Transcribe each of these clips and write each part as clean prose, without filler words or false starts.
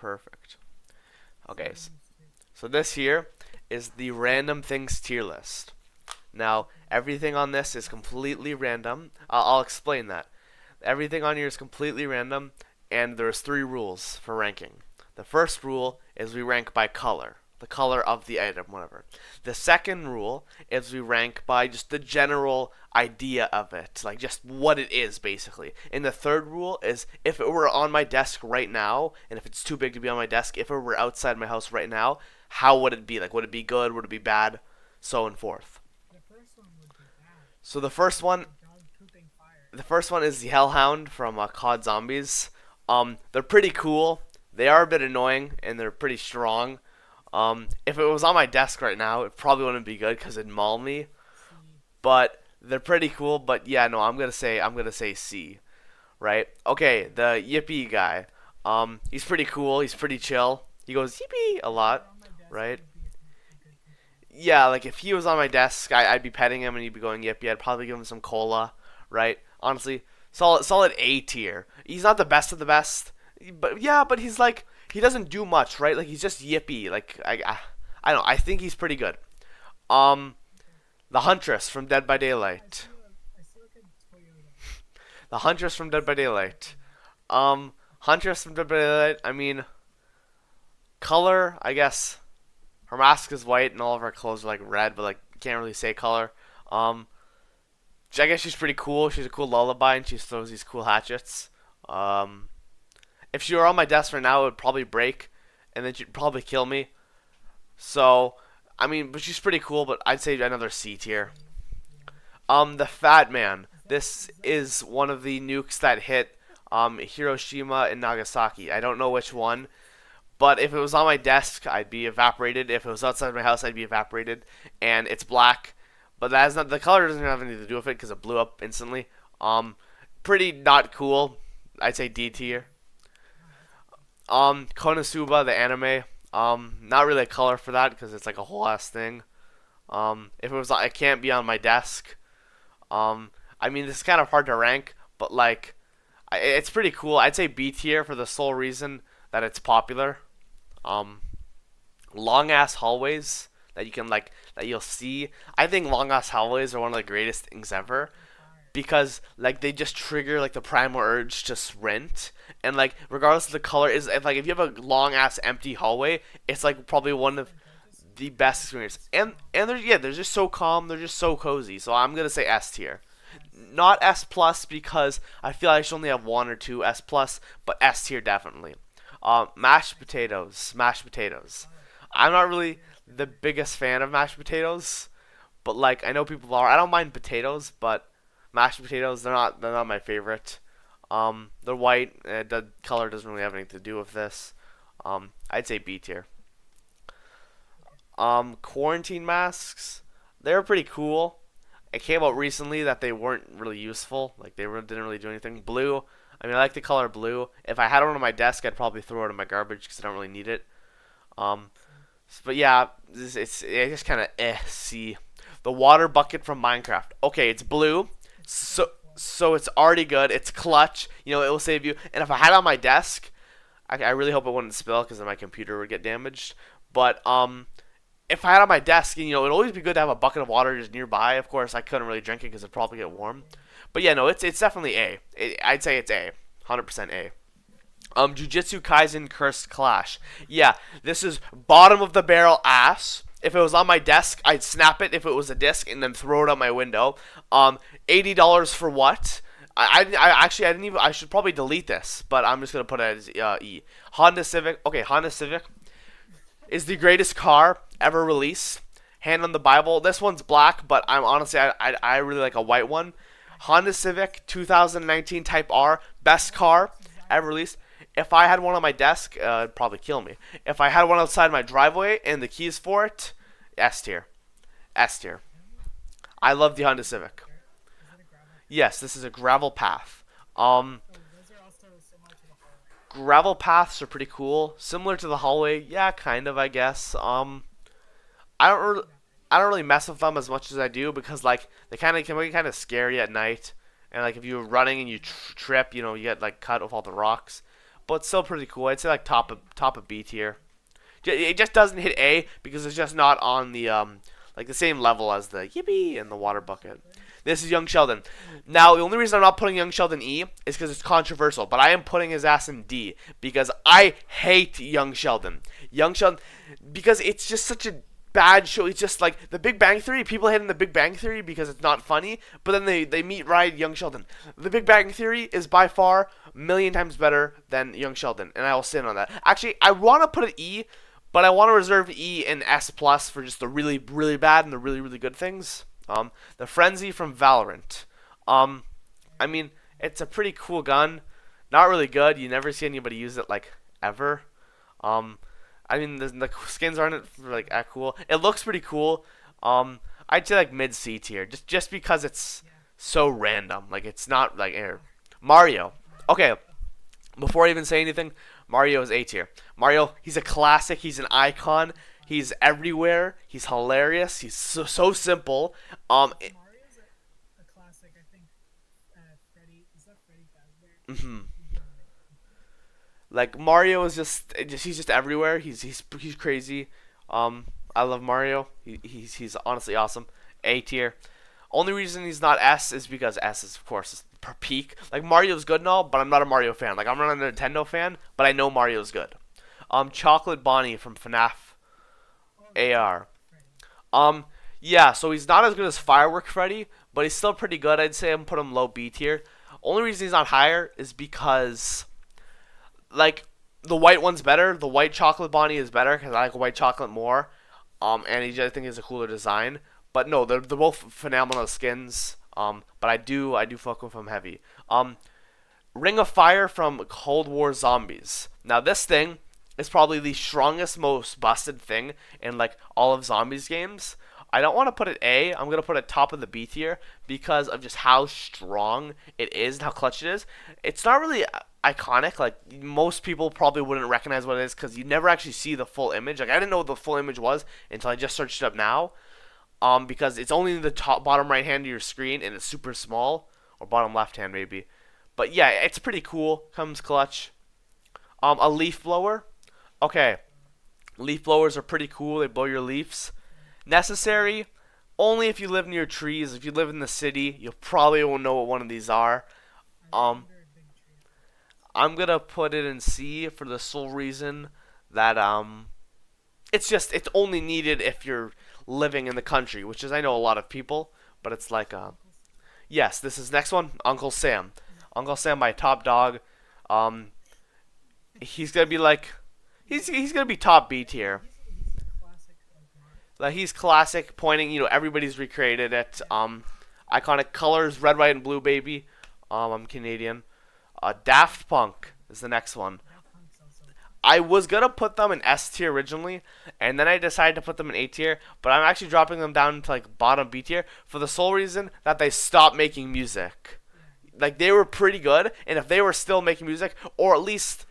Perfect. Okay, so this here is the random things tier list. Now, everything on this is completely random. I'll explain that. Everything on here is completely random, and there's three rules for ranking. The first rule is we rank by color, the color of the item, whatever. The second rule is we rank by just the general idea of it, like just what it is, basically. And the third rule is if it were on my desk right now, and if it's too big to be on my desk, if it were outside my house right now, how would it be? Like, would it be good? Would it be bad? So and forth. So the first one is the Hellhound from COD Zombies. They're pretty cool. They are a bit annoying and they're pretty strong. If it was on my desk right now, it probably wouldn't be good because it'd maul me. But they're pretty cool. But yeah, no, I'm gonna say C, right? Okay, the Yippee guy. He's pretty cool. He's pretty chill. He goes yippee a lot, right? Yeah, like if he was on my desk, I'd be petting him and he'd be going yippee. I'd probably give him some cola, right? Honestly, solid A tier. He's not the best of the best, but yeah, but he's like he doesn't do much, right? Like he's just yippee. Like I don't know. I think he's pretty good. Um, the Huntress from Dead by Daylight. The Huntress from Dead by Daylight. Huntress from Dead by Daylight. I mean, color. I guess her mask is white and all of her clothes are like red, but like can't really say color. Um, I guess she's pretty cool. She's a cool lullaby and she throws these cool hatchets. Um, if she were on my desk right now, it would probably break, and then she'd probably kill me. So, I mean, but she's pretty cool. But I'd say another C tier. The Fat Man. This is one of the nukes that hit Hiroshima and Nagasaki. I don't know which one, but if it was on my desk, I'd be evaporated. If it was outside my house, I'd be evaporated. And it's black, but that is not the color doesn't have anything to do with it because it blew up instantly. Pretty not cool. I'd say D tier. Konosuba, the anime. Not really a color for that because it's like a whole ass thing. If it was, it can't be on my desk. I mean, this is kind of hard to rank, but like, it's pretty cool. I'd say B tier for the sole reason that it's popular. Um, Long ass hallways that you can like that you'll see. I think long ass hallways are one of the greatest things ever because like they just trigger like the primal urge to sprint and like regardless of the color is if you have a long ass empty hallway, it's like probably one of the best experience. And they're just so calm. They're just so cozy. So I'm gonna say S tier. Not S plus because I feel I should only have one or two S plus, but S tier definitely. Mashed potatoes, mashed potatoes. I'm not really the biggest fan of mashed potatoes, but like I know people are. I don't mind potatoes, but mashed potatoes they're not my favorite. They're white. The color doesn't really have anything to do with this. I'd say B tier. Quarantine masks. They're pretty cool. It came out recently that they weren't really useful. Like didn't really do anything. Blue. I mean, I like the color blue. If I had one on my desk, I'd probably throw it in my garbage because I don't really need it. Um, but yeah, it's just kind of C. The water bucket from Minecraft. Okay, it's blue, so it's already good. It's clutch. You know, it will save you. And if I had it on my desk, I really hope it wouldn't spill because then my computer would get damaged. But if I had it on my desk, you know, it'd always be good to have a bucket of water just nearby. Of course, I couldn't really drink it because it'd probably get warm. But yeah, no, it's definitely A. I'd say it's A, 100% A. Jujutsu Kaisen Cursed Clash. Yeah, this is bottom of the barrel ass. If it was on my desk, I'd snap it if it was a disc and then throw it out my window. $80 for what? I didn't even. I should probably delete this, but I'm just gonna put it as E. Honda Civic. Okay, Honda Civic is the greatest car ever released. Hand on the Bible. This one's black, but I'm honestly I really like a white one. Honda Civic 2019 Type R, best car ever released. If I had one on my desk, it'd probably kill me. If I had one outside my driveway and the keys for it, S tier. S tier. I love the Honda Civic. Yes, this is a gravel path. Um, Gravel paths are pretty cool. Similar to the hallway, yeah, kind of, I guess. I don't really, I don't really mess with them as much as I do because like they kind of can be kind of scary at night, and like if you're running and you trip, you know, you get like cut with all the rocks. but still pretty cool. I'd say like top of B tier. It just doesn't hit A because it's just not on the like the same level as the Yippee and the water bucket. This is Young Sheldon. Now the only reason I'm not putting Young Sheldon E is because it's controversial, but I am putting his ass in D because I hate Young Sheldon. Young Sheldon because it's just such a bad show. It's just like The Big Bang Theory. People hate in The Big Bang Theory because it's not funny, but then they meet ride Young Sheldon. The Big Bang Theory is by far a million times better than Young Sheldon, and I will stand on that. Actually, I want to put an E, but I want to reserve E and S plus for just the really really bad and the really really good things. The Frenzy from Valorant. I mean, it's a pretty cool gun. Not really good. You never see anybody use it like ever. Um, I mean, the skins aren't like that cool. It looks pretty cool. I'd say like mid C tier, just because it's so random. Like it's not like air. Mario. Okay, before I even say anything, Mario is A tier. Mario, he's a classic. He's an icon. He's everywhere. He's hilarious. He's so simple. Mario's a classic. I think Freddy is that Freddy Fazbear? Mhm. Like Mario is just he's just everywhere. He's crazy. I love Mario. He's honestly awesome. A tier. Only reason he's not S is because S is of course per peak. Like Mario's good and all, but I'm not a Mario fan. Like I'm not a Nintendo fan, but I know Mario's good. Chocolate Bonnie from FNAF Oh, that's AR. Freddy. Um, yeah, so he's not as good as Firework Freddy, but he's still pretty good. I'd say I'm put him low B tier. Only reason he's not higher is because like the white one's better. The white chocolate Bonnie is better because I like white chocolate more. And I think he's a cooler design. But no, they're both phenomenal skins. But I do fuck with him heavy. Ring of Fire from Cold War Zombies. Now this thing is probably the strongest, most busted thing in like all of zombies games. I don't want to put it A. I'm gonna put it top of the B tier because of just how strong it is and how clutch it is. It's not really iconic. Like most people probably wouldn't recognize what it is because you never actually see the full image. Like I didn't know what the full image was until I just searched it up now. Because it's only in the top bottom right hand of your screen and it's super small, or bottom left hand maybe. But yeah, it's pretty cool. Comes clutch. A leaf blower. Okay, leaf blowers are pretty cool. They blow your leaves. Necessary only if you live near trees. If you live in the city, you probably won't know what one of these are. I live Um, under a big tree. I'm gonna put it in C for the sole reason that it's only needed if you're living in the country, which is I know a lot of people, but it's like Uncle Sam. yes, this is next one, Uncle Sam. Uncle Sam, my top dog. Um, he's gonna be like he's gonna be top B tier. He's a classic like Mario. Like he's classic, pointing. Everybody's recreated it. Yeah. Iconic colors, red, white, and blue, baby. I'm Canadian. Daft Punk is the next one. Daft Punk's also I was gonna put them in S tier originally, and then I decided to put them in A tier. But I'm actually dropping them down to like bottom B tier for the sole reason that they stopped making music. yeah. Like they were pretty good, and if they were still making music, or at least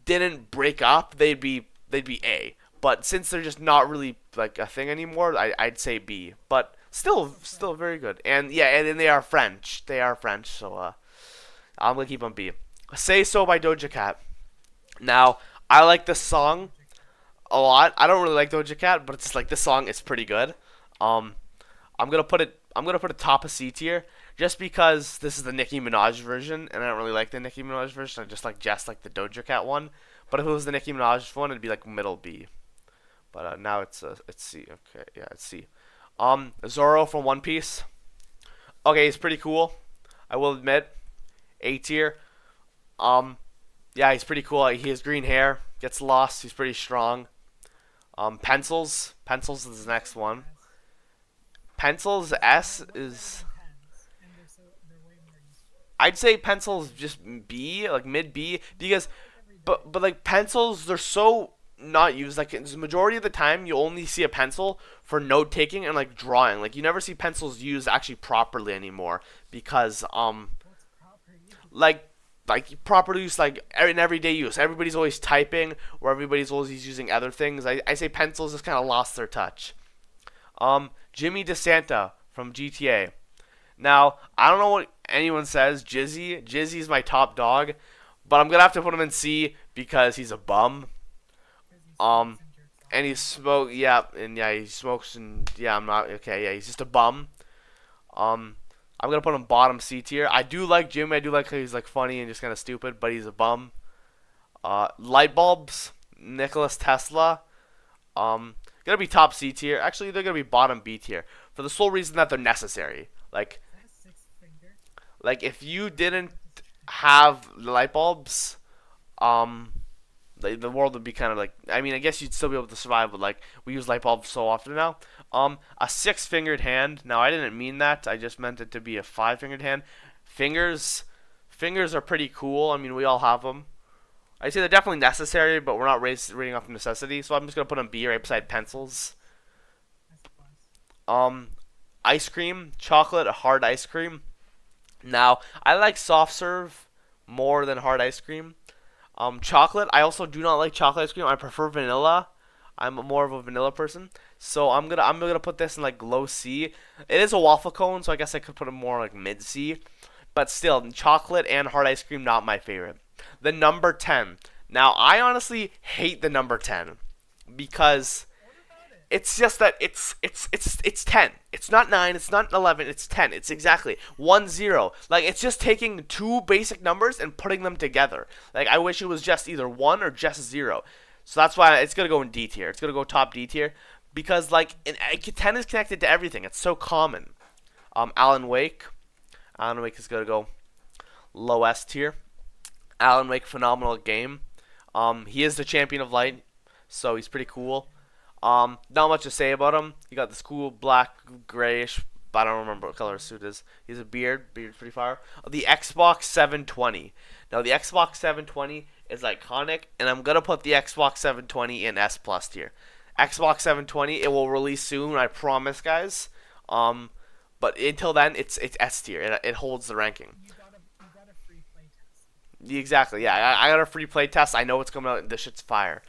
didn't break up, they'd be A. But since they're just not really like a thing anymore, I'd say B. But still very good. And yeah, and then they are French. They are French, so I'm gonna keep them B. Say So by Doja Cat. Now I like this song a lot. I don't really like Doja Cat, but it's like this song is pretty good. Um, I'm gonna put it top of C tier just because this is the Nicki Minaj version, and I don't really like the Nicki Minaj version. I just like the Doja Cat one. But if it was the Nicki Minaj one, it'd be like middle B. But now it's C. Okay, yeah, it's C. Zoro from One Piece. Okay, he's pretty cool. I will admit, A tier. Um, yeah, he's pretty cool. He has green hair. Gets lost. He's pretty strong. Pencils. Pencils is the next one. S. Pencils They're S way better is. than pens, and they're way more useful. I'd say pencils just B, like mid B, because Like every day. but like pencils they're so not used. Like the majority of the time you only see a pencil for note taking and like drawing. Like you never see pencils used actually properly anymore because What's proper use? like proper use like in everyday use. Everybody's always typing or everybody's always using other things. I say pencils just kind of lost their touch. Jimmy DeSanta from GTA. Now, I don't know what anyone says, Jizzy. Jizzy's my top dog, but I'm gonna have to put him in C because he's a bum. Because he Um, smokes and jerks off. and he smoke, yeah, and yeah, he smokes, and yeah, I'm not okay. Yeah, he's just a bum. Um, I'm gonna put him bottom C tier. I do like Jimmy. I do like how he's like funny and just kind of stupid, but he's a bum. Light bulbs, Nicholas Tesla. Gonna be top C tier. Actually, they're gonna be bottom B tier for the sole reason that they're necessary. Is that a sixth finger? Like if you Is didn't that the sixth finger? have light bulbs, um, the world would be kind of like. I mean, I guess you'd still be able to survive, but like we use light bulbs so often now. A six-fingered hand. Now I didn't mean that. I just meant it to be a five-fingered hand. Fingers, fingers are pretty cool. I mean, we all have them. I say they're definitely necessary, but we're not rating off necessity. So I'm just gonna put them B right beside pencils. S plus. Um, Ice cream, chocolate, hard ice cream. Now I like soft serve more than hard ice cream. Chocolate. I also do not like chocolate ice cream. I prefer vanilla. I'm more of a vanilla person. So I'm gonna put this in like low C. It is a waffle cone, so I guess I could put it more like mid C. But still, chocolate and hard ice cream not my favorite. The number 10. Now I honestly hate the number 10 because What about it? it's just that it's 10. It's not 9, it's not 11, it's 10. It's exactly 1 0. Like it's just taking two basic numbers and putting them together. Like I wish it was just either 1 or just 0. So that's why it's going to go in D tier. It's going to go top D tier because like 10 is connected to everything. It's so common. Alan Wake. Alan Wake is going to go low S tier. Alan Wake phenomenal game. He is the champion of light, so he's pretty cool. Not much to say about him. He got this cool black, grayish. I don't remember what color his suit is. He has a beard. Beard's pretty fire. The Xbox 720. Now the Xbox 720 is iconic, and I'm gonna put the Xbox 720 in S plus tier. Xbox 720. It will release soon. I promise, guys. Um, but until then, it's S tier. It holds the ranking. You got a free playtest. Exactly. Yeah, I got a free play test. I know it's coming out. This shit's fire.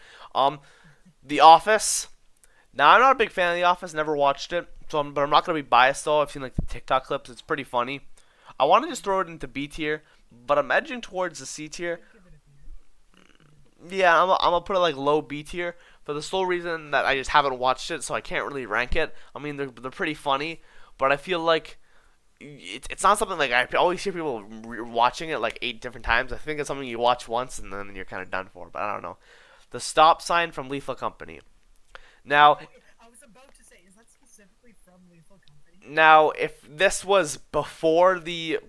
The Office. Now I'm not a big fan of The Office. Never watched it, but I'm not gonna be biased though. I've seen like the TikTok clips. It's pretty funny. I want to just throw it into B tier, but I'm edging towards the C tier. I'd give it a B. Yeah, I'm gonna put it like low B tier for the sole reason that I just haven't watched it, so I can't really rank it. I mean, they're pretty funny, but I feel like it's not something like I always hear people watching it like 8 different times. I think it's something you watch once and then you're kind of done for. But I don't know. The stop sign from Lethal Company. Now, Wait, I was about to say, is that specifically from Lethal Company? now if this was before the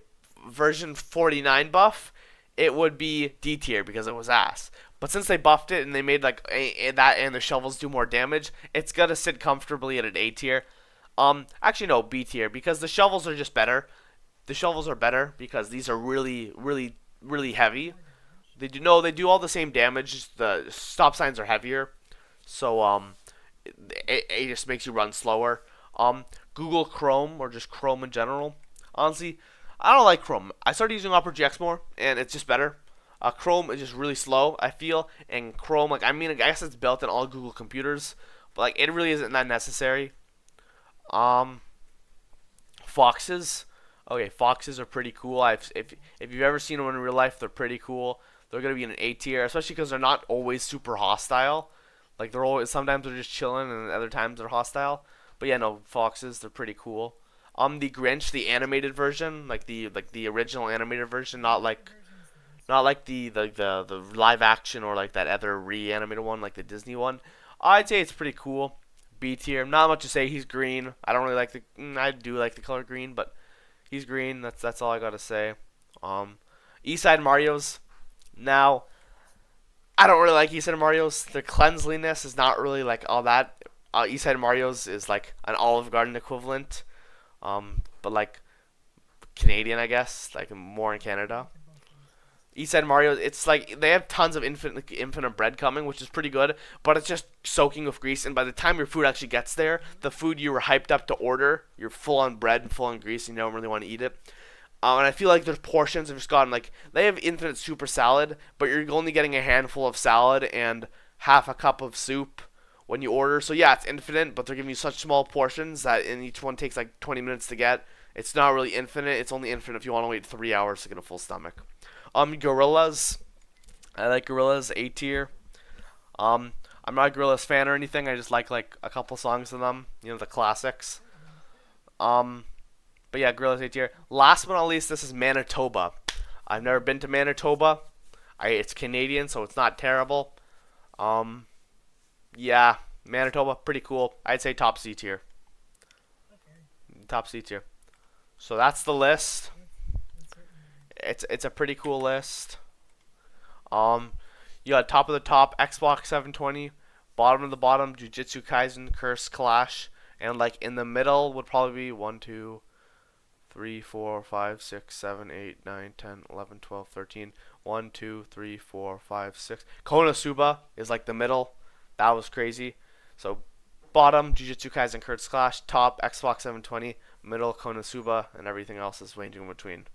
version 49 buff, it would be D tier because it was ass. But since they buffed it and they made like that and the shovels do more damage, it's gonna sit comfortably at an A tier. Actually no, B tier because the shovels are just better. The shovels are better because these are really, really, really heavy. More damage. They do all the same damage. Just the stop signs are heavier, so it just makes you run slower. Google Chrome or just Chrome in general. Honestly, I don't like Chrome. I started using Opera GX more, and it's just better. Chrome is just really slow, I feel, and Chrome, like I mean, I guess it's built in all Google computers, but like it really isn't that necessary. Um, Foxes. Okay, foxes are pretty cool. If you've ever seen them in real life, they're pretty cool. They're gonna be in an A tier, especially because they're not always super hostile. Like they're always sometimes they're just chilling, and other times they're hostile. But yeah, no, foxes they're pretty cool. The Grinch, the animated version, like the original animated version, not Animated like version is the best not one. like the live action or like that other reanimated one, like the Disney one. I'd say it's pretty cool. B tier. Not much to say. He's green. I don't really like the. I do like the color green, but he's green. That's all I gotta say. Um, East Side Mario's. Now, I don't really like East Side Mario's. Their cleanliness is not really like all that. East Side Mario's is like an Olive Garden equivalent, but like Canadian, I guess, like more in I Canada. like both those best. East Side Mario, it's like they have tons of infinite bread coming, which is pretty good, but it's just soaking with grease. And by the time your food actually gets there, the food you were hyped up to order, you're full on bread and full on grease, and you don't really want to eat it. And I feel like their portions have just gotten like they have infinite super salad, but you're only getting a handful of salad and half a cup of soup when you order. So yeah, it's infinite, but they're giving you such small portions that and each one takes like 20 minutes to get. It's not really infinite. It's only infinite if you want to wait 3 hours to get a full stomach. Gorillas. I like Gorillaz A tier. Um, I'm not a Gorillaz fan or anything. I just like a couple songs of them. You know, the classics. Um, but yeah, Gorillaz A tier. Last but not least, this is Manitoba. I've never been to Manitoba. It's Canadian, so it's not terrible. Um, yeah, Manitoba, pretty cool. I'd say top C tier. Okay, Top C tier. So that's the list. that's certainly It's a pretty cool list. Um, you got top of the top Xbox 720, bottom of the bottom Jujutsu Kaisen, Curse, Clash, and like in the middle would probably be 1, 2, 3, 4, 5, 6, 7, 8, 9, 10, 11, 12, 13. 1, 2, 3, 4, 5, 6. Konosuba is like the middle. That was crazy. So bottom Jujutsu Kaisen, Curse, Clash, top Xbox 720, middle Konosuba, and everything else is ranging in between.